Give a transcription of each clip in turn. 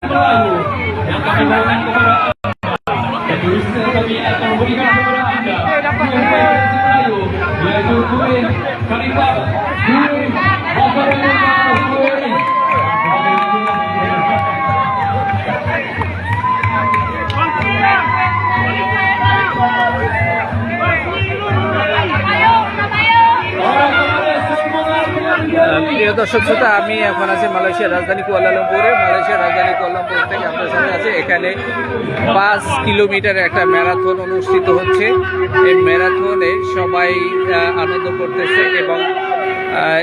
Melayu yang kami bawakan kepada Anda. Tulisan kami akan memberikan kepada Anda Melayu, yaitu kuih karipap, kuih bakar kuih. প্রিয় দর্শক শ্রোতা, আমি এখন আছি মালয়েশিয়ার রাজধানী কুয়ালালামপুরে। মালয়েশিয়ার রাজধানী কুয়ালালামপুর থেকে আপনার সামনে আছে। এখানে 5 কিলোমিটারের একটা ম্যারাথন অনুষ্ঠিত হচ্ছে। এই ম্যারাথনে সবাই আনন্দ করতেছে এবং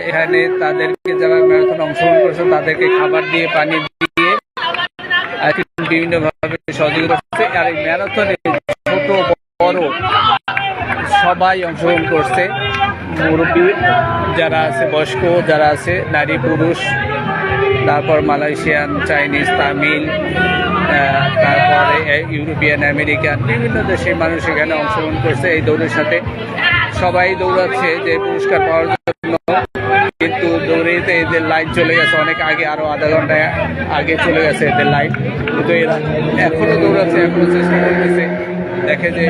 এখানে তাদেরকে যারা ম্যারাথনে অংশগ্রহণ করছে তাদেরকে খাবার দিয়ে, পানি দিয়ে বিভিন্নভাবে সহযোগিতা করছে। আর এই ম্যারাথনে ছোট বড় সবাই অংশগ্রহণ করছে। মুরব্বী যারা আছে, বয়স্ক যারা আছে, নারী পুরুষ, তারপর মালয়েশিয়ান, চাইনিজ, তামিল, তারপরে ইউরোপিয়ান, আমেরিকান, বিভিন্ন দেশের মানুষ এখানে অংশগ্রহণ করছে এই দৌড়ের সাথে। সবাই দৌড়াচ্ছে যে পুরস্কার পাওয়ার জন্য, কিন্তু দৌড়েতে এদের লাইন চলে গেছে অনেক আগে, আরও আধা ঘন্টা আগে চলে গেছে এদের লাইন। কিন্তু এরা এখনও দৌড়াচ্ছে, এখনও চেষ্টা করতেছে, দেখে যে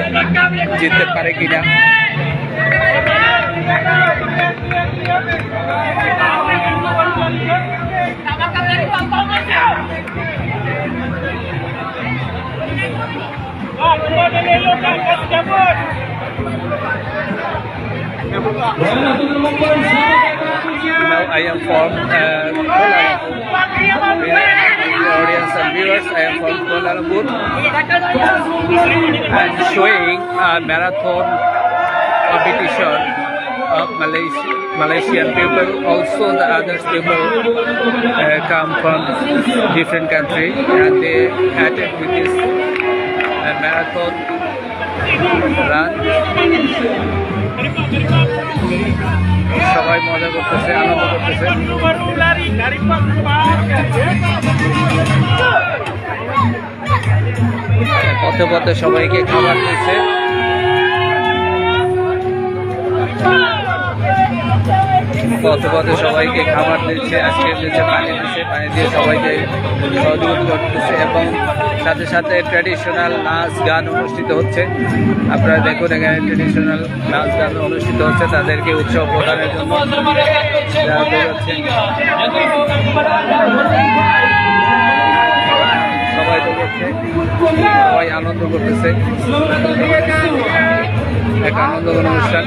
জিততে পারে কিনা। Now I am from Kuala Lumpur. Audience and viewers, I am from Kuala Lumpur and showing a marathon competition of Malaysian people. Also the other people come from different country and they attend with this marathon run. সবাই মজা করতেছে, আনন্দ করতেছে। পথে পথে সবাইকে খাবার দিচ্ছে। পথে পথে সবাইকে খাবার দিচ্ছে, আজকে দিচ্ছে, পানি দিচ্ছে, পানি দিয়ে সবাইকে সহযোগিতা করতেছে এবং সাথে সাথে ট্র্যাডিশনাল নাচ গান অনুষ্ঠিত হচ্ছে। আপনারা দেখুন এখানে ট্র্যাডিশনাল নাচ গান অনুষ্ঠিত হচ্ছে তাদেরকে উৎসব প্রদানের জন্য। সবাই দৌড়াচ্ছে, সবাই আনন্দ করতেছে, এক আনন্দঘন অনুষ্ঠান।